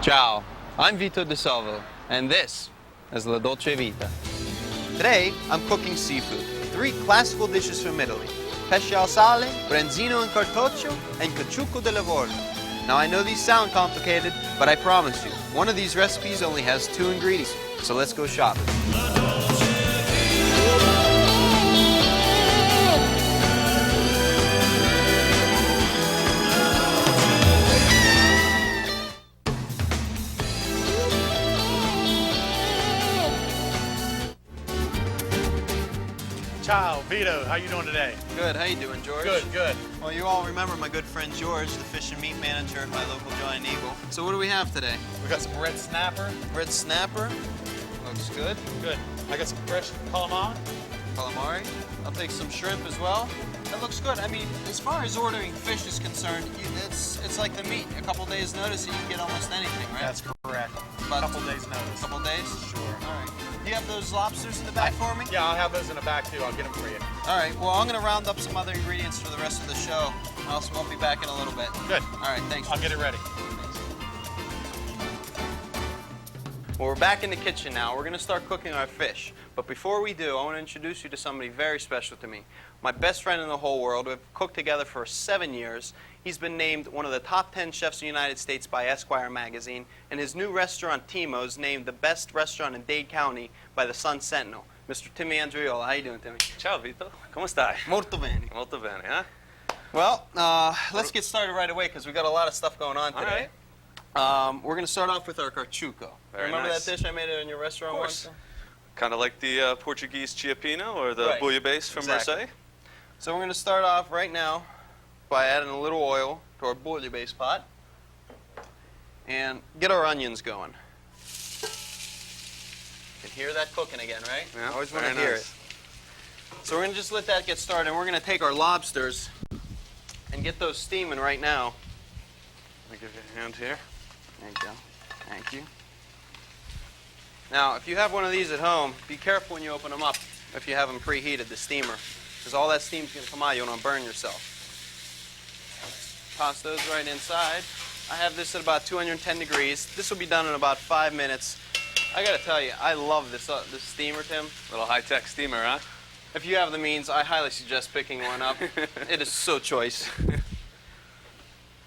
Ciao, I'm Vito DiSalvo, and this is La Dolce Vita. Today, I'm cooking seafood, 3 classical dishes from Italy: pesce al sale, branzino in cartoccio, and caciucco de lavoro. Now, I know these sound complicated, but I promise you, one of these recipes only has 2 ingredients, so let's go shopping. Ciao, Vito. How you doing today? Good, how you doing, George? Good, good. Well, you all remember my good friend George, the fish and meat manager at my local Giant Eagle. So what do we have today? We got some red snapper. Red snapper. Looks good. Good. I got some fresh calamari. Calamari. I'll take some shrimp as well. That looks good. I mean, as far as ordering fish is concerned, it's like the meat. A couple days notice and you can get almost anything, right? That's correct. About a couple days notice. Couple days? Sure. All right. Do you have those lobsters in the back for me? Yeah, I'll have those in the back too. I'll get them for you. All right. Well, I'm going to round up some other ingredients for the rest of the show. I'll be back in a little bit. Good. All right. Thanks. I'll get it ready. Well, we're back in the kitchen now. We're going to start cooking our fish. But before we do, I want to introduce you to somebody very special to me. My best friend in the whole world. We've cooked together for 7 years. He's been named one of the top 10 chefs in the United States by Esquire magazine. And his new restaurant, Timo, is named the best restaurant in Dade County by the Sun Sentinel. Mr. Timo Andriola. How you doing, Timmy? Ciao Vito, come stai? Molto bene. Molto bene, huh? Well, let's get started right away because we've got a lot of stuff going on today. All right. We're going to start off with our caciucco. Very Remember nice. that dish I made it in your restaurant Of course. once? Kind of like the Portuguese chiapino or the Right. bouillabaisse from Exactly. Marseille. So we're going to start off right now by adding a little oil to our bouillabaisse pot and get our onions going. You can hear that cooking again, right? Yeah, Always want to very hear nice. it. So we're going to just let that get started, and we're going to take our lobsters and get those steaming right now. Let me give you a hand here. There you go. Thank you. Now, if you have one of these at home, be careful when you open them up if you have them preheated, the steamer, because all that steam's going to come out. You don't want to burn yourself. Toss those right inside. I have this at about 210 degrees. This will be done in about 5 minutes. I got to tell you, I love this steamer, Tim. Little high-tech steamer, huh? If you have the means, I highly suggest picking one up. It is so choice.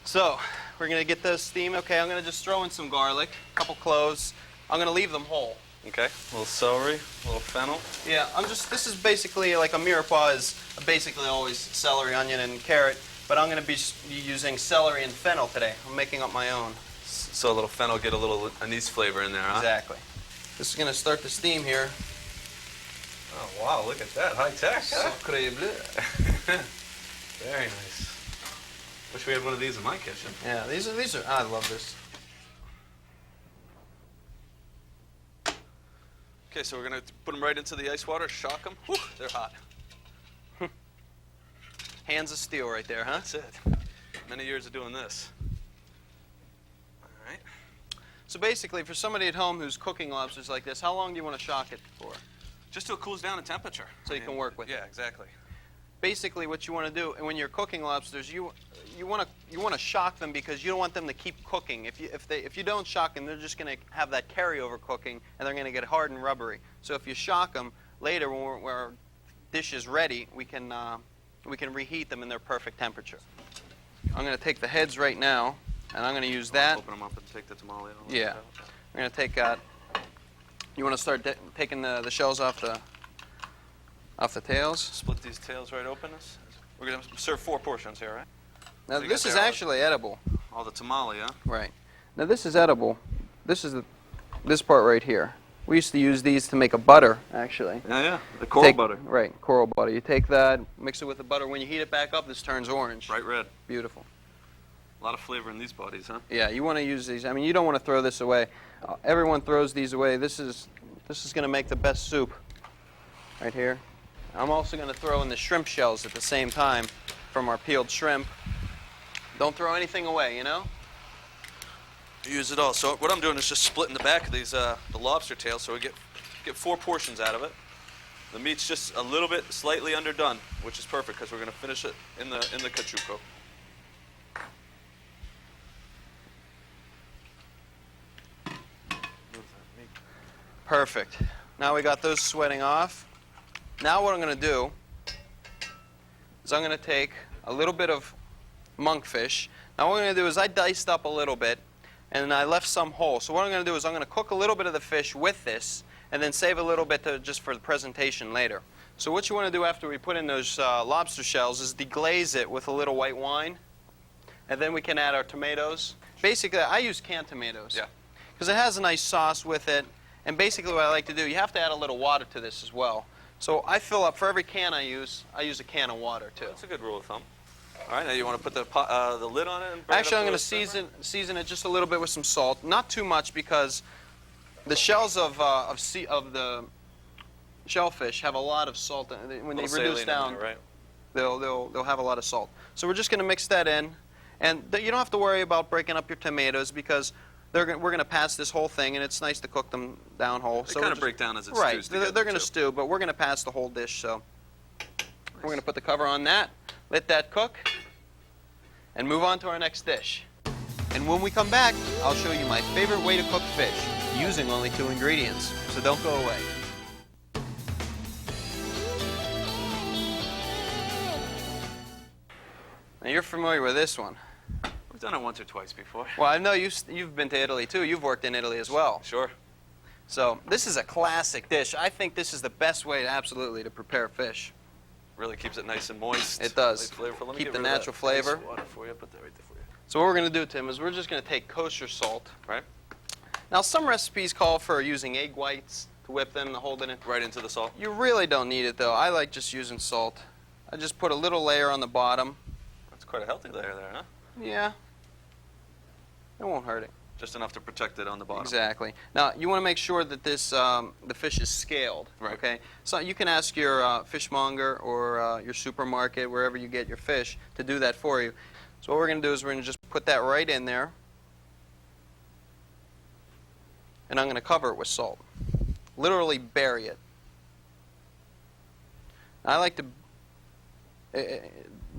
So, we're going to get those steam. Okay, I'm going to just throw in some garlic, a couple cloves. I'm going to leave them whole. Okay, a little celery, a little fennel. Yeah, this is basically like a mirepoix is basically always celery, onion, and carrot, but I'm going to be using celery and fennel today. I'm making up my own. So a little fennel, get a little anise flavor in there, huh? Exactly. This is going to start the steam here. Oh, wow, look at that, high-tech, huh? Sacré bleu. Very nice. Wish we had one of these in my kitchen. Yeah, these are, I love this. Okay, so we're going to put them right into the ice water, shock them. Whew, they're hot. Hands of steel right there, huh? That's it. Many years of doing this. All right. So basically, for somebody at home who's cooking lobsters like this, how long do you want to shock it for? Just till it cools down in temperature. So you can work with it. Yeah, exactly. Basically, what you want to do when you're cooking lobsters, you want to shock them because you don't want them to keep cooking. If you don't shock them, they're just going to have that carryover cooking, and they're going to get hard and rubbery. So if you shock them later, when our dish is ready, we can reheat them in their perfect temperature. I'm going to take the heads right now, and I'm going to use that. Open them up and take the tamale out. Yeah. I'm going to take that. You want to start taking the shells off the tails. Split these tails right open. We're going to serve 4 portions here, right? Now So this is actually edible. All the tamale, huh? Right. Now this is edible. This is this part right here. We used to use these to make a butter, actually. Yeah. The coral butter. Right, coral butter. You take that, mix it with the butter. When you heat it back up, this turns orange. Bright red. Beautiful. A lot of flavor in these bodies, huh? Yeah, you want to use these. I mean, you don't want to throw this away. Everyone throws these away. This is going to make the best soup. Right here. I'm also going to throw in the shrimp shells at the same time from our peeled shrimp. Don't throw anything away, you know? Use it all. So what I'm doing is just splitting the back of these the lobster tails, so we get 4 portions out of it. The meat's just a little bit slightly underdone, which is perfect because we're going to finish it in the caciucco. Perfect. Now we got those sweating off. Now what I'm going to do is I'm going to take a little bit of monkfish. Now what I'm going to do is I diced up a little bit and I left some whole. So what I'm going to do is I'm going to cook a little bit of the fish with this and then save a little bit just for the presentation later. So what you want to do after we put in those lobster shells is deglaze it with a little white wine, and then we can add our tomatoes. Basically, I use canned tomatoes. Yeah. Because it has a nice sauce with it, and basically what I like to do, you have to add a little water to this as well. So I fill up, for every can I use a can of water too. That's a good rule of thumb. All right, now you want to put the lid on it? And bring Actually, I'm it going up to season it just a little bit with some salt. Not too much, because the shells of the shellfish have a lot of salt in it. When they reduce down, right? they'll have a lot of salt. So we're just going to mix that in, and you don't have to worry about breaking up your tomatoes, because we're going to pass this whole thing, and it's nice to cook them down whole. They kind of break down as it right, stews together. they're going to too. stew, but we're going to pass the whole dish. So we're going to put the cover on that, let that cook, and move on to our next dish. And when we come back, I'll show you my favorite way to cook fish, using only 2 ingredients. So don't go away. Now you're familiar with this one. We've done it once or twice before. Well, I know you've been to Italy too. You've worked in Italy as well. Sure. So this is a classic dish. I think this is the best way to prepare fish. Really keeps it nice and moist. It does. Nice flavorful. Let me Keep get the rid of natural that flavor. ice water for you. Put that right there for you. So what we're going to do, Tim, is we're just going to take kosher salt. Right. Now some recipes call for using egg whites to whip them, to hold it in. Right into the salt. You really don't need it though. I like just using salt. I just put a little layer on the bottom. That's quite a healthy layer there, huh? Yeah. It won't hurt it. Just enough to protect it on the bottom. Exactly. Now you want to make sure that the fish is scaled. Right. Okay. So you can ask your fishmonger or your supermarket, wherever you get your fish, to do that for you. So what we're going to do is we're going to just put that right in there, and I'm going to cover it with salt. Literally bury it. I like to.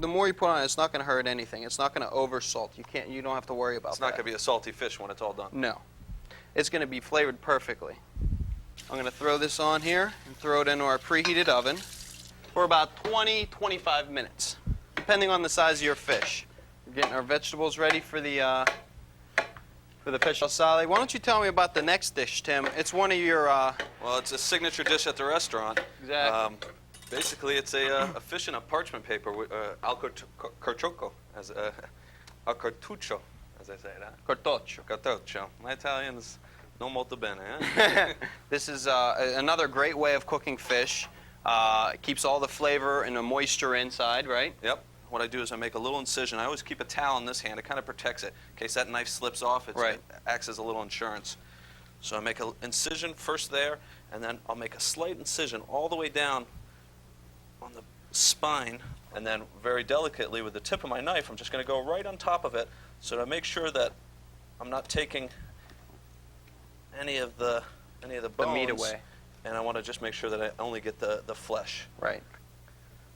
The more you put on it, it's not going to hurt anything. It's not going to over salt. You don't have to worry about that. It's not going to be a salty fish when it's all done. No. It's going to be flavored perfectly. I'm going to throw this on here and throw it into our preheated oven for about 20-25 minutes, depending on the size of your fish. We're getting our vegetables ready for the fish al sale. Why don't you tell me about the next dish, Tim? It's one of your... Well, it's a signature dish at the restaurant. Exactly. Basically, it's a fish in a parchment paper, al carciocco, al cartuccio, as I say it. Cartoccio. Cartoccio. My Italian is no molto bene. Eh? This is another great way of cooking fish. It keeps all the flavor and the moisture inside, right? Yep. What I do is I make a little incision. I always keep a towel in this hand. It kind of protects it. In case that knife slips off, it acts as a little insurance. So I make an incision first there, and then I'll make a slight incision all the way down on the spine, and then very delicately with the tip of my knife, I'm just going to go right on top of it, so to make sure that I'm not taking any of the bones, The meat away. and I want to just make sure that I only get the flesh. Right.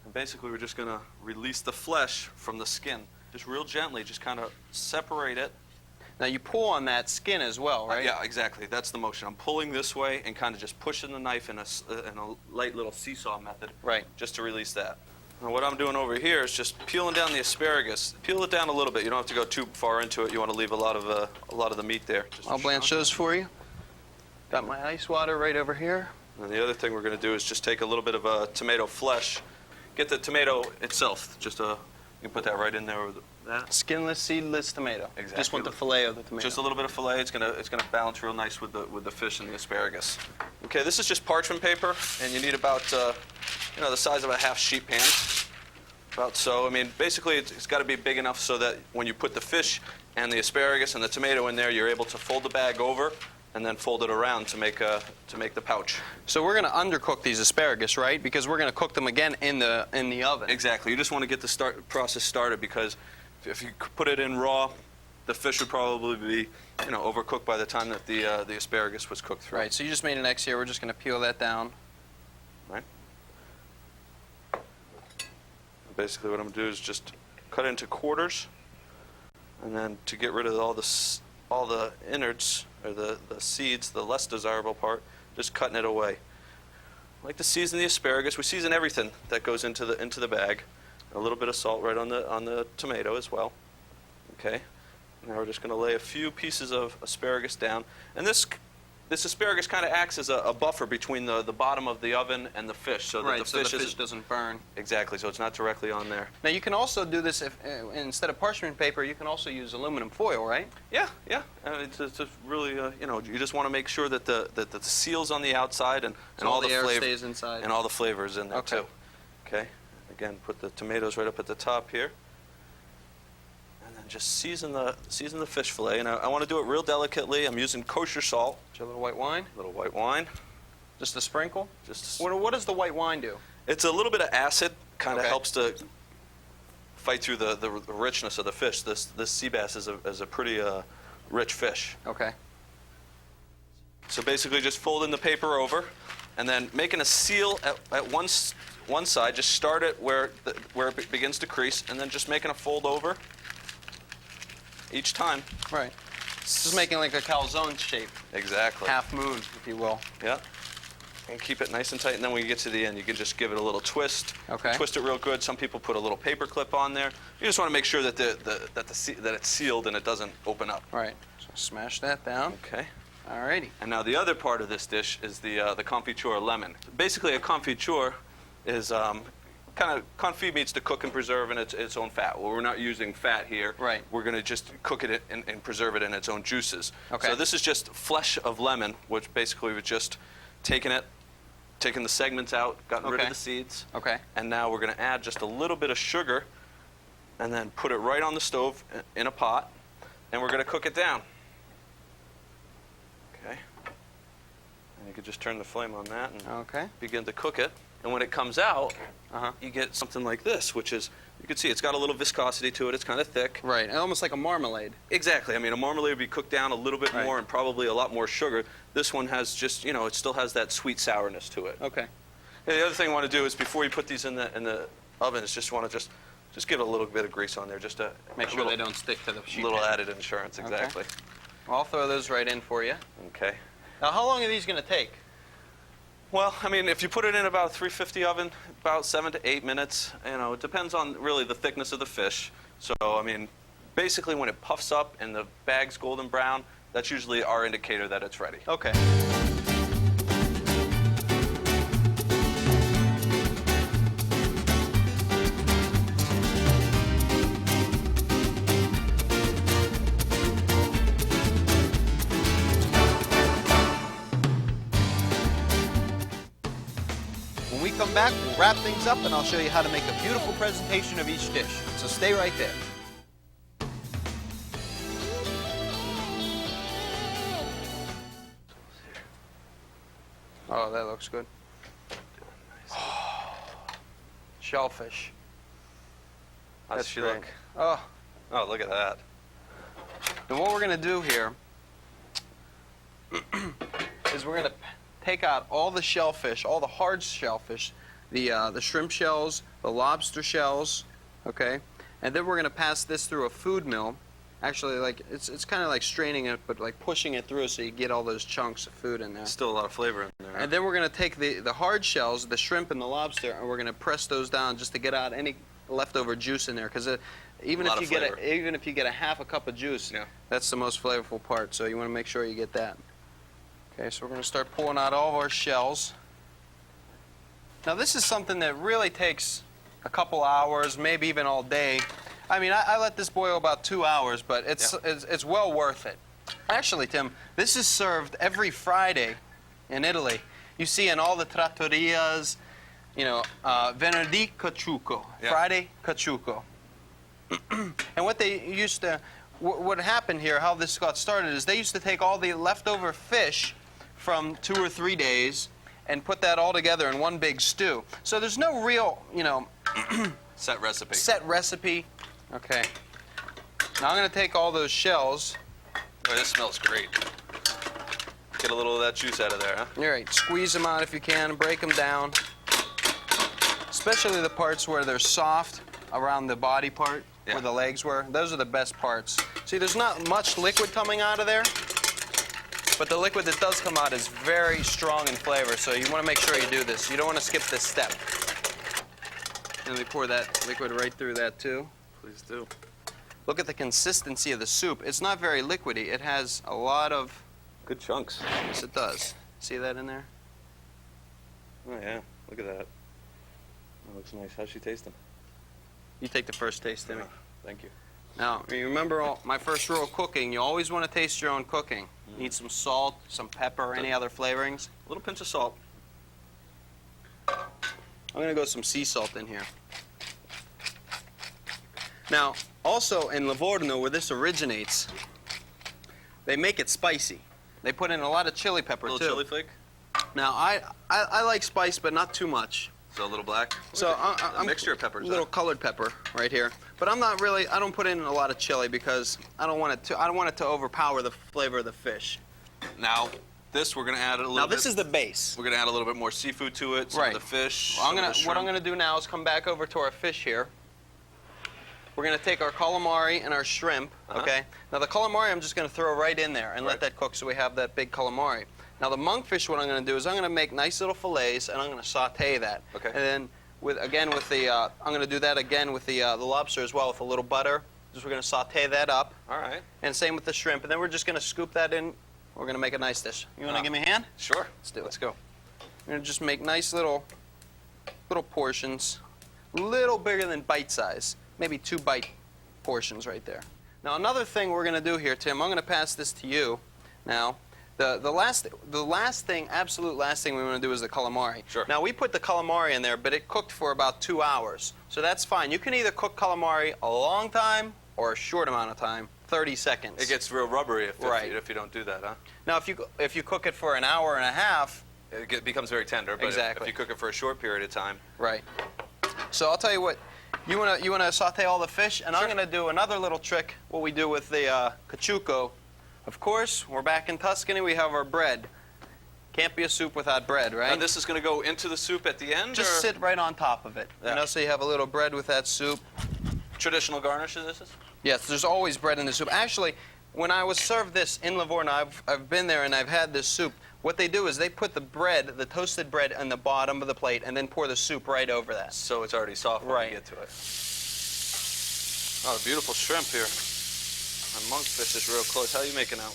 And basically, we're just going to release the flesh from the skin, just real gently, just kind of separate it. Now you pull on that skin as well, right? Yeah, exactly. That's the motion. I'm pulling this way and kind of just pushing the knife in a light little seesaw method. Right. Just to release that. Now what I'm doing over here is just peeling down the asparagus. Peel it down a little bit. You don't have to go too far into it. You want to leave a lot of the meat there. Just I'll blanch those for you. Got my ice water right over here. And the other thing we're going to do is just take a little bit of tomato flesh. Get the tomato itself. Just you can put that right in there with that. Skinless, seedless tomato. Exactly. Just want the fillet of the tomato. Just a little bit of fillet. It's gonna balance real nice with the fish and the asparagus. Okay, this is just parchment paper, and you need about the size of a half sheet pan. About so. I mean, basically, it's got to be big enough so that when you put the fish and the asparagus and the tomato in there, you're able to fold the bag over and then fold it around to make the pouch. So we're going to undercook these asparagus, right? Because we're going to cook them again in the oven. Exactly. You just want to get the process started, because if you put it in raw, the fish would probably be overcooked by the time that the asparagus was cooked through. Right. So you just made an X here. We're just going to peel that down. Right. Basically, what I'm going to do is just cut it into quarters, and then to get rid of all the innards or the seeds, the less desirable part, just cutting it away. I like to season the asparagus. We season everything that goes into the bag. A little bit of salt right on the tomato as well. Okay. Now we're just going to lay a few pieces of asparagus down, and this asparagus kind of acts as a buffer between the bottom of the oven and the fish, so that the fish doesn't burn. Exactly, so it's not directly on there. Now you can also do this if instead of parchment paper, you can also use aluminum foil, right? Yeah. It's really you just want to make sure that the seal's on the outside and all the air flavor stays inside and all the flavors in there Okay. too. Okay. Again, put the tomatoes right up at the top here. Just season the fish fillet, and I want to do it real delicately. I'm using kosher salt. A little white wine. A little white wine. Just a sprinkle. Just What does the white wine do? it's a little bit of acid, kind of Okay. helps to fight through the richness of the fish. This sea bass is a pretty rich fish. Okay. So basically, just folding the paper over, and then making a seal at one side. Just start it where it begins to crease, and then just making a fold over each time. Right. Just making like a calzone shape, Exactly. half moon, if you will. Yeah. And keep it nice and tight, and then when you get to the end, you can just give it a little twist. Okay. Twist it real good. Some people put a little paper clip on there. You just want to make sure that that it's sealed and it doesn't open up. Right. So smash that down. Okay. Alrighty. And now the other part of this dish is the confiture lemon. Basically, a confiture is kind of confit means to cook and preserve in its own fat. Well, we're not using fat here. Right. We're going to just cook it and preserve it in its own juices. Okay. So this is just flesh of lemon, which basically was just taking the segments out, gotten rid of Okay. the seeds. Okay. And now we're going to add just a little bit of sugar and then put it right on the stove in a pot, and we're going to cook it down. Okay. And you could just turn the flame on that and Okay. begin to cook it. And when it comes out, Uh-huh. you get something like this, which is, you can see it's got a little viscosity to it. It's kind of thick. Right. Almost like a marmalade. Exactly. I mean, a marmalade would be cooked down a little bit Right. more and probably a lot more sugar. This one has just, it still has that sweet sourness to it. Okay. And the other thing I want to do is before you put these in the oven is just want to just give it a little bit of grease on there, just to Make sure they don't stick to the sheet little pan. added insurance. Okay. Exactly. I'll throw those right in for you. Okay. Now, how long are these going to take? Well, I mean, if you put it in about a 350 oven, about 7 to 8 minutes. It depends on really the thickness of the fish. So, I mean, basically when it puffs up and the bag's golden brown, that's usually our indicator that it's ready. Okay. When we come back, we'll wrap things up and I'll show you how to make a beautiful presentation of each dish. So stay right there. Oh, that looks good. Shellfish. How's That's she great. look? Oh, Oh, look at that. and what we're going to do here is we're going to take out all the shellfish, all the hard shellfish, the shrimp shells, the lobster shells, okay? And then we're going to pass this through a food mill. Actually, like it's kind of like straining it, but like pushing it through so you get all those chunks of food in there. Still a lot of flavor in there. And then we're going to take the hard shells, the shrimp and the lobster, and we're going to press those down just to get out any leftover juice in there. Because even lot if of you flavor. even if you get a half a cup of juice, Yeah. that's the most flavorful part. So you want to make sure you get that. Okay, so we're going to start pulling out all of our shells. Now this is something that really takes a couple hours, maybe even all day. I mean, I let this boil about 2 hours, but it's well worth it. Actually, Tim, this is served every Friday in Italy. You see in all the trattorias, venerdì caciucco, Yeah. Friday caciucco. And what they used to, what happened here, how this got started, is they used to take all the leftover fish from 2 or 3 days and put that all together in one big stew. So there's no real, Set recipe. set recipe. Okay. Now I'm going to take all those shells. Oh, this smells great. Get a little of that juice out of there, huh? All right, squeeze them out if you can, break them down. Especially the parts where they're soft around the body part, Yeah. where the legs were. Those are the best parts. See, there's not much liquid coming out of there. But the liquid that does come out is very strong in flavor, so you want to make sure you do this. You don't want to skip this step. And we pour that liquid right through that too. Please do. Look at the consistency of the soup. It's not very liquidy. It has a lot of... Good chunks. Yes, it does. See that in there? Oh yeah, look at that. That looks nice. How's she tasting? You take the first taste, Timmy. Thank you. Now, you remember my first rule of cooking, you always want to taste your own cooking. You need some salt, some pepper, any other flavorings. A little pinch of salt. I'm going to go some sea salt in here. Now, also in Livorno, where this originates, they make it spicy. They put in a lot of chili pepper, A too. little chili flake. Now, I like spice, but not too much. So a little black. So a mixture of peppers. A little colored pepper right here. But I'm not really, I don't put in a lot of chili because I don't want it to overpower the flavor of the fish. Now, this we're gonna add a little. Now this is the base. We're gonna add a little bit more seafood to it. Some Right. of the fish. What some of the I'm shrimp. gonna do now is come back over to our fish here. We're gonna take our calamari and our shrimp. Okay. Now the calamari I'm just gonna throw right in there and let that cook so we have that big calamari. Now the monkfish, what I'm gonna do is I'm gonna make nice little fillets and I'm gonna saute that. Okay. And then I'm gonna do that again with the lobster as well with a little butter. Just we're gonna saute that up. All right. And same with the shrimp. And then we're just gonna scoop that in. We're gonna make a nice dish. You wanna give me a hand? Sure. Let's do it. Let's go. We're gonna just make nice little portions, a little bigger than bite size, maybe 2 bite portions right there. Now another thing we're gonna do here, Tim, I'm gonna pass this to you. Now, the absolute last thing we want to do is the calamari. Sure. Now we put the calamari in there, but it cooked for about 2 hours, so that's fine. You can either cook calamari a long time or a short amount of time, 30 seconds. It gets real rubbery if you don't do that, huh? Now if you cook it for an hour and a half, It becomes very tender. But Exactly. if you cook it for a short period of time. right. So I'll tell you what. You wanna saute all the fish, and I'm gonna do another little trick. What we do with the caciucco. Of course, we're back in Tuscany. We have our bread. Can't be a soup without bread, right? And this is going to go into the soup at the end? Just or? sit right on top of it. Yeah. You know, so you have a little bread with that soup. Traditional garnishes, this is? Yes, there's always bread in the soup. Actually, when I was served this in Livorno, I've been there and I've had this soup. What they do is they put the bread, the toasted bread, on the bottom of the plate and then pour the soup right over that. So it's already soft when Right. you get to it. Oh, beautiful shrimp here. And monkfish is real close. How are you making out?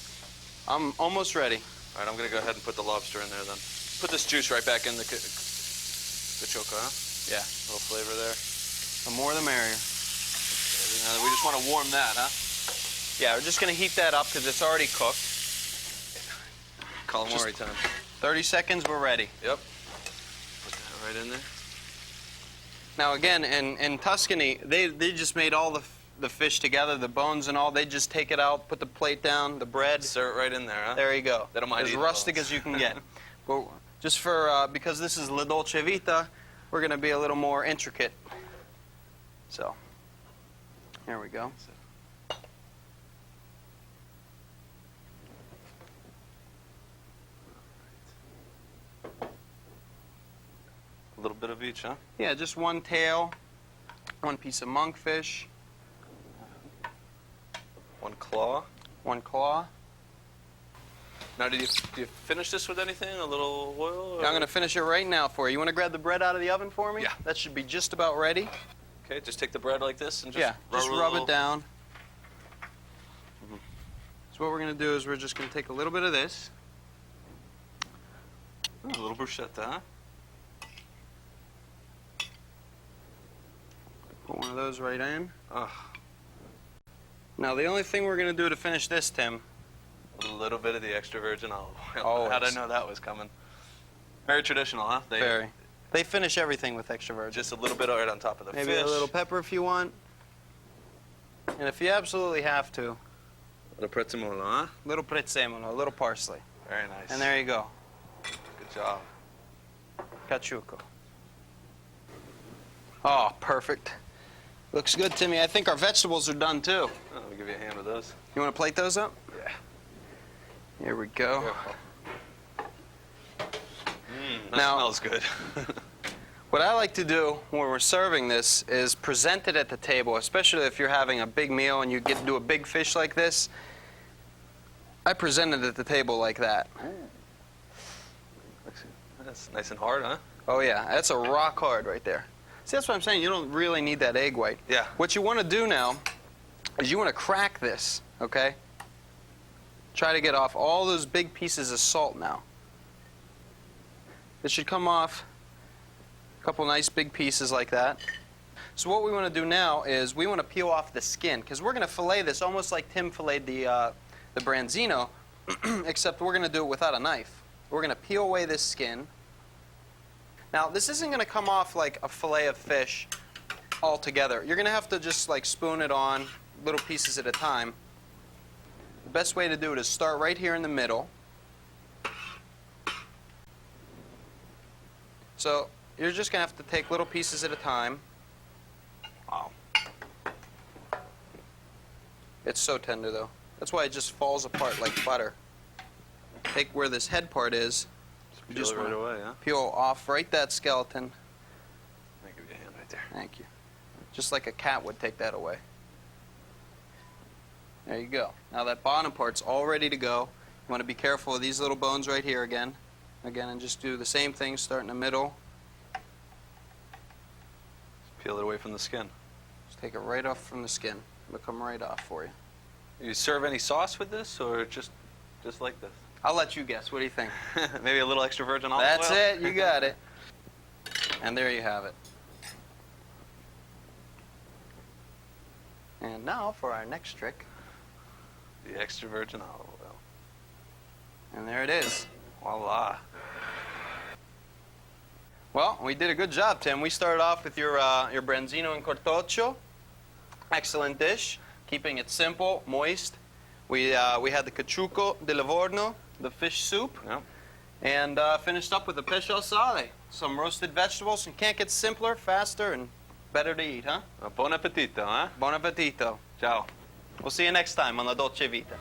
I'm almost ready. All right, I'm going to go ahead and put the lobster in there then. Put this juice right back in the caciucco, huh? Yeah. A little flavor there. The more the merrier. Now, we just want to warm that, huh? Yeah, we're just going to heat that up because it's already cooked. Calamari time. 30 seconds, we're ready. Yep. Put that right in there. Now again, in Tuscany, they just made all the fish together, the bones and all. They just take it out, put the plate down, the bread. Stir it right in there, huh? There you go. They don't mind As eating rustic bones. as you can get. But just for because this is la dolce vita, we're going to be a little more intricate. So, here we go. A little bit of each, huh? Yeah, just one tail, one piece of monkfish, One claw. one claw. Now, do you finish this with anything? A little oil? Or? I'm going to finish it right now for you. You want to grab the bread out of the oven for me? Yeah. That should be just about ready. Okay, just take the bread like this and just Just rub it down. Mm-hmm. So what we're going to do is we're just going to take a little bit of this. A little bruschetta, huh? Put one of those right in. Oh, Now the only thing we're going to do to finish this, Tim, a little bit of the extra virgin olive oil. Always. How'd I know that was coming? Very traditional, huh? They finish everything with extra virgin. Just a little bit right on top of the Maybe fish. a little pepper if you want. And if you absolutely have to, A little prezzemolo, huh? a little prezzemolo, a little parsley. Very nice. And there you go. Good job. Caciucco. Oh, perfect. Looks good, Timmy. I think our vegetables are done too. Oh, let me give you a hand with those. You want to plate those up? Yeah. Here we go. Careful. That Now- smells good. What I like to do when we're serving this is present it at the table, especially if you're having a big meal and you get to do a big fish like this. I presented it at the table like that. That's nice and hard, huh? Oh yeah, that's a rock hard right there. See, that's what I'm saying. You don't really need that egg white. Yeah. What you want to do now is you want to crack this, okay? Try to get off all those big pieces of salt now. It should come off a couple nice big pieces like that. So what we want to do now is we want to peel off the skin, because we're going to fillet this almost like Tim filleted the branzino, except we're going to do it without a knife. We're going to peel away this skin. Now, this isn't going to come off like a fillet of fish all together. You're going to have to just like spoon it on little pieces at a time. The best way to do it is start right here in the middle. So you're just going to have to take little pieces at a time. Wow. It's so tender, though. That's why it just falls apart like butter. Take where this head part is. You Peel just it right wanna away, huh? peel off right that skeleton. Let me give you a hand right there. Thank you. Just like a cat would take that away. There you go. Now that bottom part's all ready to go. You want to be careful of these little bones right here again. Again, and just do the same thing, start in the middle. Peel it away from the skin. Just take it right off from the skin. It'll come right off for you. You serve any sauce with this, or just like this? I'll let you guess. What do you think? Maybe a little extra virgin olive oil? That's it. You got it. And there you have it. And now for our next trick. The extra virgin olive oil. And there it is. Voila. Well, we did a good job, Tim. We started off with your branzino and cartoccio. Excellent dish. Keeping it simple, moist. We had the caciucco di Livorno, the fish soup. Yep. And finished up with the pesce al sale. Some roasted vegetables. You can't get simpler, faster, and better to eat, huh? Buon appetito, huh? Buon appetito. Ciao. We'll see you next time on La Dolce Vita.